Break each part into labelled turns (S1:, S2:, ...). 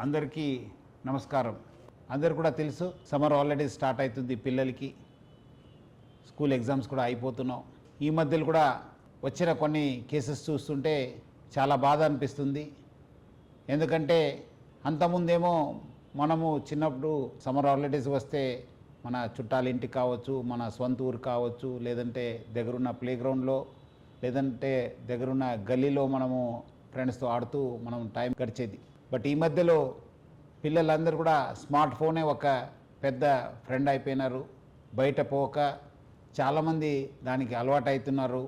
S1: అందరికీ నమస్కారం. అందరు కూడా తెలుసు, సమ్మర్ హాలిడేస్ స్టార్ట్ అవుతుంది, పిల్లలకి స్కూల్ ఎగ్జామ్స్ కూడా అయిపోతున్నాం. ఈ మధ్యలో కూడా వచ్చిన కొన్ని కేసెస్ చూస్తుంటే చాలా బాధ అనిపిస్తుంది. ఎందుకంటే అంతకుముందేమో మనము చిన్నప్పుడు సమ్మర్ హాలిడేస్ వస్తే మన చుట్టాల ఇంటికి కావచ్చు, మన సొంత ఊరు కావచ్చు, లేదంటే దగ్గరున్న ప్లే గ్రౌండ్లో, లేదంటే దగ్గరున్న గల్లీలో మనము ఫ్రెండ్స్తో ఆడుతూ మనం టైం గడిచేది. బట్ ఈ మధ్యలో పిల్లలందరూ కూడా స్మార్ట్ ఫోనే ఒక పెద్ద ఫ్రెండ్ అయిపోయినారు. బయట పోక చాలామంది దానికి అలవాటు అవుతున్నారు.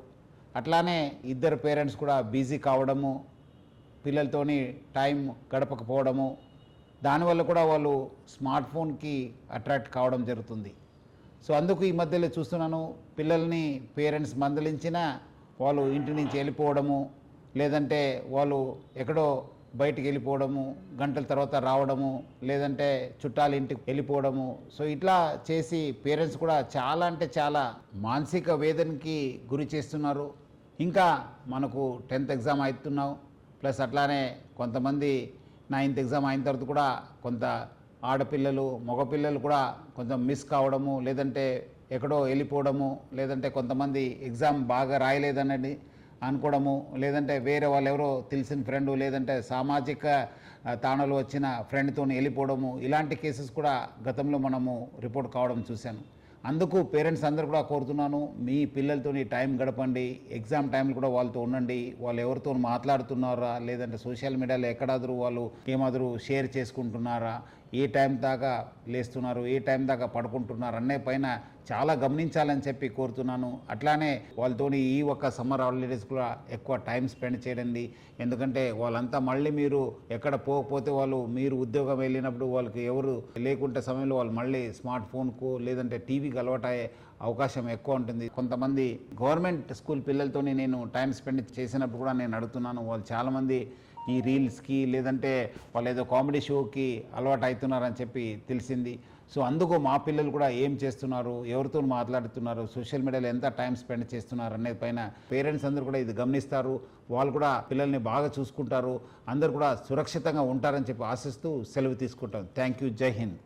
S1: అట్లానే ఇద్దరు పేరెంట్స్ కూడా బిజీ కావడము, పిల్లలతోని టైం గడపకపోవడము, దానివల్ల కూడా వాళ్ళు స్మార్ట్ ఫోన్కి అట్రాక్ట్ కావడం జరుగుతుంది. సో అందుకు ఈ మధ్యలో చూస్తున్నాను, పిల్లల్ని పేరెంట్స్ మందలించినా వాళ్ళు ఇంటి నుంచి వెళ్ళిపోవడము, లేదంటే వాళ్ళు ఎక్కడో బయటికి వెళ్ళిపోవడము, గంటల తర్వాత రావడము, లేదంటే చుట్టాల ఇంటికి వెళ్ళిపోవడము. సో ఇట్లా చేసి పేరెంట్స్ కూడా చాలా అంటే చాలా మానసిక వేదనకి గురి చేస్తున్నారు. ఇంకా మనకు 10th ఎగ్జామ్ అవుతున్నావు, ప్లస్ అట్లానే కొంతమంది 9th ఎగ్జామ్ అయిన తర్వాత కూడా కొంత ఆడపిల్లలు మగపిల్లలు కూడా కొంచెం మిస్ కావడము, లేదంటే ఎక్కడో వెళ్ళిపోవడము, లేదంటే కొంతమంది ఎగ్జామ్ బాగా రాయలేదన్నది అనుకోవడము, లేదంటే వేరే వాళ్ళు ఎవరో తెలిసిన ఫ్రెండు, లేదంటే సామాజిక తాణాలు వచ్చిన ఫ్రెండ్తో వెళ్ళిపోవడము, ఇలాంటి కేసెస్ కూడా గతంలో మనము రిపోర్ట్ కావడం చూశాను. అందుకు పేరెంట్స్ అందరూ కూడా కోరుతున్నాను, మీ పిల్లలతో టైం గడపండి. ఎగ్జామ్ టైంలో కూడా వాళ్ళతో ఉండండి. వాళ్ళు ఎవరితో మాట్లాడుతున్నారా, లేదంటే సోషల్ మీడియాలో ఎక్కడాదరు వాళ్ళు ఏమాదరు షేర్ చేసుకుంటున్నారా, ఏ టైం దాకా లేస్తున్నారు, ఏ టైం దాకా పడుకుంటున్నారు అనే పైన చాలా గమనించాలని చెప్పి కోరుతున్నాను. అట్లానే వాళ్ళతోని ఈ ఒక్క సమ్మర్ హాలిడేస్ కూడా ఎక్కువ టైం స్పెండ్ చేయండి. ఎందుకంటే వాళ్ళంతా మళ్ళీ మీరు ఎక్కడ పోకపోతే వాళ్ళు మీరు ఉద్యోగం వెళ్ళినప్పుడు వాళ్ళకి ఎవరు లేకుంటే సమయంలో వాళ్ళు మళ్ళీ స్మార్ట్ ఫోన్కు లేదంటే టీవీకి అలవాటయ్యే అవకాశం ఎక్కువ ఉంటుంది. కొంతమంది గవర్నమెంట్ స్కూల్ పిల్లలతోని నేను టైం స్పెండ్ చేసినప్పుడు కూడా నేను అడుగుతున్నాను, వాళ్ళు చాలామంది ఈ రీల్స్కి లేదంటే వాళ్ళు ఏదో కామెడీ షోకి అలవాటు అవుతున్నారని చెప్పి తెలిసింది. సో అందుకు మా పిల్లలు కూడా ఏం చేస్తున్నారు, ఎవరితో మాట్లాడుతున్నారు, సోషల్ మీడియాలో ఎంత టైం స్పెండ్ చేస్తున్నారు అనేది పైన పేరెంట్స్ అందరూ కూడా ఇది గమనిస్తారు. వాళ్ళు కూడా పిల్లల్ని బాగా చూసుకుంటారు, అందరూ కూడా సురక్షితంగా ఉంటారని చెప్పి ఆశిస్తూ సెలవు తీసుకుంటాం. Thank you. జై హింద్.